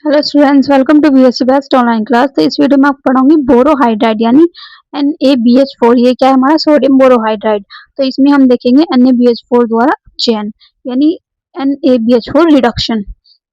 Hello students, welcome to BSc best online class. तो इस video में आप पढ़ोगे बोरोहाइड्राइड यानी NaBH4। ये क्या है? हमारा सोडियम बोरोहाइड्राइड। तो इसमें हम देखेंगे NaBH4 द्वारा अपचयन यानी NaBH4 रिडक्शन।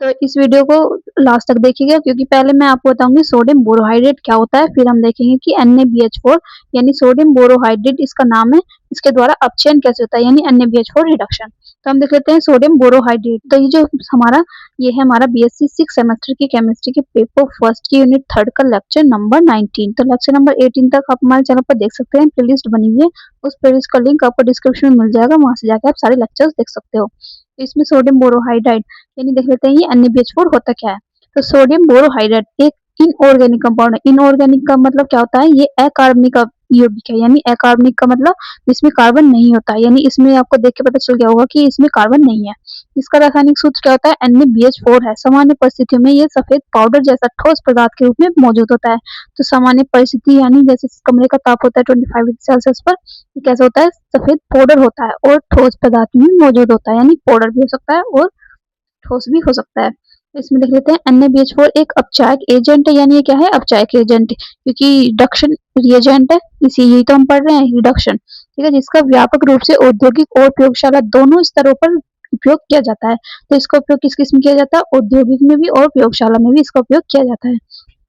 तो इस वीडियो को लास्ट तक देखिएगा, क्योंकि पहले मैं आपको बताऊंगी सोडियम बोरोहाइड्रेट क्या होता है, फिर हम देखेंगे कि NaBH4 यानी सोडियम बोरोहाइड्रेट इसका नाम है, इसके द्वारा अपचयन कैसे होता है यानी NaBH4 रिडक्शन। तो हम देख लेते हैं सोडियम बोरोहाइड्रेट। तो ये जो हमारा ये है हमारा बीएससी सिक्स सेमेस्टर की केमिस्ट्री के पेपर फर्स्ट की यूनिट थर्ड का लेक्चर नंबर 19। तो लेक्चर नंबर 18 तक आप हमारे चैनल पर देख सकते हैं, प्लेलिस्ट बनी हुई है। उस प्लेलिस्ट का लिंक आपको डिस्क्रिप्शन में मिल जाएगा, वहां से जाकर आप सारे लेक्चर्स देख सकते हो। तो इसमें सोडियम बोरोहाइड्राइड यानी देख लेते हैं ये NaBH4 होता क्या है। तो सोडियम बोरोहाइड्राइड एक इनऑर्गेनिक कंपाउंड है। इनऑर्गेनिक का मतलब क्या होता है? ये अकार्बनिक यौगिक है, यानी अकार्बनिक का मतलब इसमें कार्बन नहीं होता है, यानी इसमें आपको देख के पता चल गया होगा कि इसमें कार्बन नहीं है। इसका रासायनिक सूत्र क्या होता है? NaBH4 है। सामान्य परिस्थितियों में ये सफेद पाउडर जैसा ठोस पदार्थ के रूप में मौजूद होता है। तो सामान्य परिस्थिति यानी जैसे कमरे का ताप होता है 25 डिग्री सेल्सियस पर, ये कैसा होता है? सफेद पाउडर होता है और ठोस पदार्थ में मौजूद होता है, यानी पाउडर भी हो सकता है और ठोस भी हो सकता है। तो इसमें देख लेते हैं NaBH4 एक अपचायक एजेंट है, यानी ये क्या है? अपचायक एजेंट, क्योंकि रिडक्शन रिएजेंट है, इसी यही तो हम पढ़ रहे हैं, रिडक्शन। ठीक है, जिसका व्यापक रूप से औद्योगिक और प्रयोगशाला दोनों स्तरों पर उपयोग किया जाता है। तो इसका उपयोग किस किस में किया जाता है? औद्योगिक में भी और प्रयोगशाला में भी इसका उपयोग किया जाता है।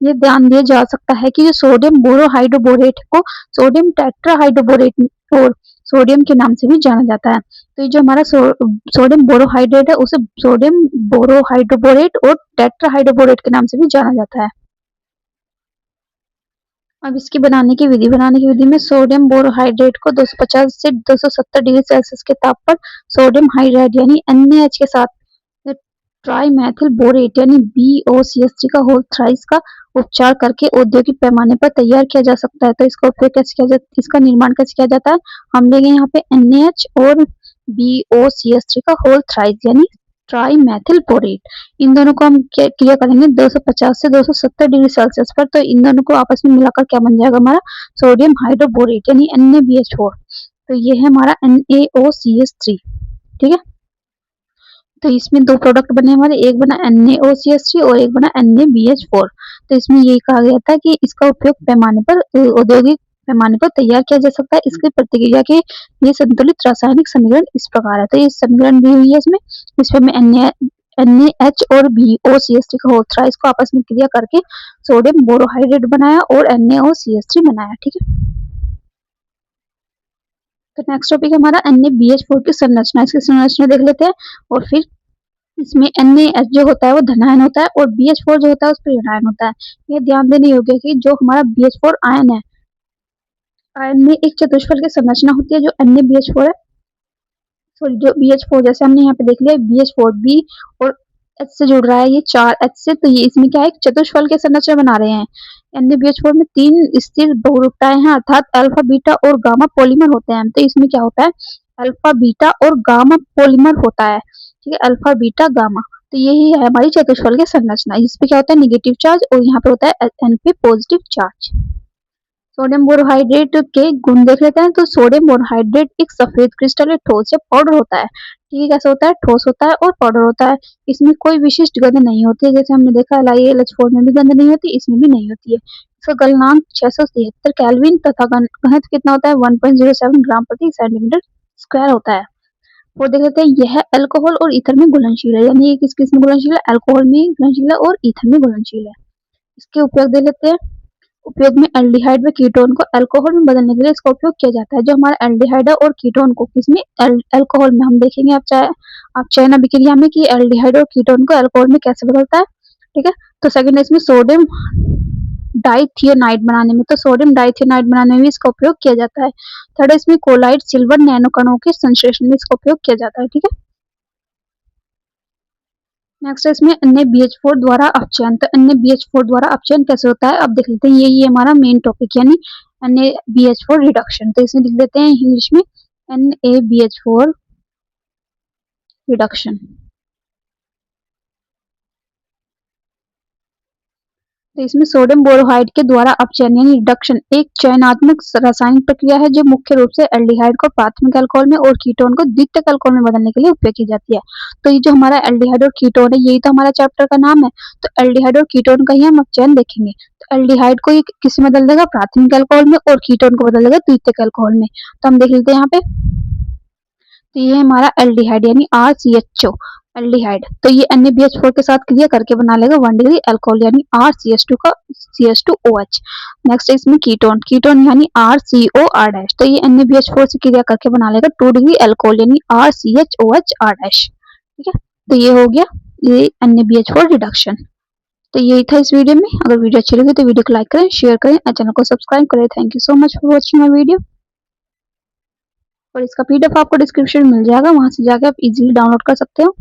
ये ध्यान दिया जा सकता है कि जो सोडियम बोरोहाइड्रोबोरेट को सोडियम टेट्राहाइड्रोबोरेट और सोडियम के नाम से भी जाना जाता है। तो ये जो हमारा सोडियम बोरोहाइड्रेट है, उसे सोडियम बोरोहाइड्रोबोरेट और टेट्राहाइड्रोबोरेट के नाम से भी जाना जाता है। अब इसकी बनाने की विधि में सोडियम बोरोहाइड्रेट को 250 से 270 डिग्री सेल्सियस के ताप पर सोडियम हाइड्राइड यानी NaH के साथ ट्राईमेथिल बोरेट यानी BOCH3 का होल थ्राइस का उपचार करके औद्योगिक पैमाने पर तैयार किया जा सकता है। तो इसका उपयोग कैसे किया जाता है? इसका निर्माण कैसे किया जाता है? हम लेंगे यहाँ पे NaH और BOCH3 का होल थ्राइस यानी ट्राईमेथिल बोरेट। इन दोनों को हम क्रिया करेंगे 250 से 270 डिग्री सेल्सियस पर। तो इन दोनों को आपस में मिलाकर क्या बन जाएगा? हमारा सोडियम हाइड्रोबोरेट यानी NaBH4। तो ये है हमारा NaOCH3। ठीक है, तो इसमें दो प्रोडक्ट बने हमारे, एक बना NaOCH3 और एक बना NaBH4। तो इसमें यही कहा गया था कि इसका उपयोग पैमाने पर औद्योगिक पैमाने पर तैयार किया जा सकता है। इसकी प्रतिक्रिया के ये संतुलित रासायनिक समीकरण इस प्रकार है। तो ये समीकरण दी हुई है इसमें हमें NaH और BOCH3 का होल थ्राइस को आपस में क्रिया करके सोडियम बोरोहाइड्रेट बनाया और NaOCH3 बनाया। ठीक है, तो नेक्स्ट टॉपिक हमारा NaBH4 की संरचना। इसकी संरचना देख लेते हैं और फिर इसमें NaH जो होता है वो धनायन होता है और BH4 जो होता है उस पर ऋणायन होता है। ये ध्यान देने योग्य है कि जो हमारा BH4 आयन है, आयन में एक चतुष्फल की संरचना होती है जो NaBH4 है। सॉरी, जो BH4 जैसे हमने यहाँ पे देख लिया BH4 B और H से जुड़ रहा है, ये 4H से, तो ये इसमें क्या है? चतुष्फल के संरचना बना रहे हैं। NaBH4 में 3 स्थिर बहुरूपताएं हैं, अर्थात अल्फा बीटा और गामा पॉलीमर होते हैं। तो इसमें क्या होता है? अल्फा बीटा और गामा पॉलीमर होता है। ठीक है, अल्फा बीटा गामा। तो यही है हमारी चतुष्फल की संरचना। इसपे क्या होता है? नेगेटिव चार्ज, और यहाँ पे होता है N पे पॉजिटिव चार्ज। सोडियम बोरोहाइड्रेट के गुण देख लेते हैं। तो सोडियम बोरोहाइड्रेट एक सफेद क्रिस्टल या ठोस या पाउडर होता है। ठीक है, कैसा होता है? ठोस होता है और पाउडर होता है। इसमें कोई विशिष्ट गंध नहीं होती है, जैसे हमने देखा LiAlH4 में भी गंध नहीं होती, इसमें भी नहीं होती है। इसका गलनांक 673 केल्विन तथा घनत्व कितना होता है? 1.07 ग्राम प्रति सेंटीमीटर स्क्वायर होता है। वो देख लेते हैं, यह अल्कोहल और ईथर में घुलनशील है, यानी ये किस किस में घुलनशील है? अल्कोहल में घुलनशील है और ईथर में घुलनशील है। इसके उपयोग देख लेते हैं। उपयोग में एल्डिहाइड व कीटोन को अल्कोहल में बदलने के लिए इसका उपयोग किया जाता है। जो हमारा एल्डिहाइड है और कीटोन को किसमें? अल्कोहल में। हम देखेंगे आप चयन अभिक्रिया में कि एल्डिहाइड और कीटोन को अल्कोहल में कैसे बदलता है। ठीक है, तो सेकंड है इसमें सोडियम डाइथियोनाइड बनाने में। तो सोडियम डाइथियोनाइड बनाने में भी इसका उपयोग किया जाता है। थर्ड है इसमें कोलाइड सिल्वर नैनो कणों के संश्लेषण में इसका उपयोग किया जाता है। ठीक है, नेक्स्ट है इसमें NaBH4 द्वारा अपचयन। तो NaBH4 द्वारा अपचयन कैसे होता है अब देख लेते हैं। यही हमारा मेन टॉपिक यानी NaBH4 रिडक्शन। तो इसमें लिख लेते हैं इंग्लिश में NaBH4 रिडक्शन। तो इसमें सोडियम बोरोहाइड के द्वारा अपचयन यानी रिडक्शन एक चयनात्मक रासायनिक प्रक्रिया है जो मुख्य रूप से एल्डिहाइड को प्राथमिक अल्कोहल में और कीटोन को द्वितीयक अल्कोहल में बदलने के लिए उपयोग की जाती है। तो ये जो हमारा एल्डिहाइड और कीटोन है यही तो हमारा चैप्टर का नाम है। तो एल्डिहाइड और कीटोन का ही हम अपचयन देखेंगे। तो एल्डिहाइड को ये किस में बदल देगा, प्राथमिक अल्कोहल में, और कीटोन को बदल देगा द्वितीयक अल्कोहल में। तो हम देख लेते हैं यहाँ पे। तो ये हमारा एल्डिहाइड यानी RCHO एल्डिहाइड। तो ये NaBH4 के साथ क्रिया करके बना लेगा 1 डिग्री अल्कोहल यानी RCH2 का CH2OH। नेक्स्ट इसमें कीटोन, कीटोन यानी RCOR'। तो ये NaBH4 से क्रिया करके बना लेगा 2 डिग्री अल्कोहल यानी RCHOHR'। ठीक है, तो ये हो गया ये NaBH4 रिडक्शन। तो यही था इस वीडियो में। अगर वीडियो अच्छी लगी तो वीडियो को लाइक करें, शेयर करें और चैनल को सब्सक्राइब करें। Thank you so much for watching my video. और इसका PDF आपको डिस्क्रिप्शन में मिल जाएगा, वहां से जाकर आप इजीली डाउनलोड कर सकते हो।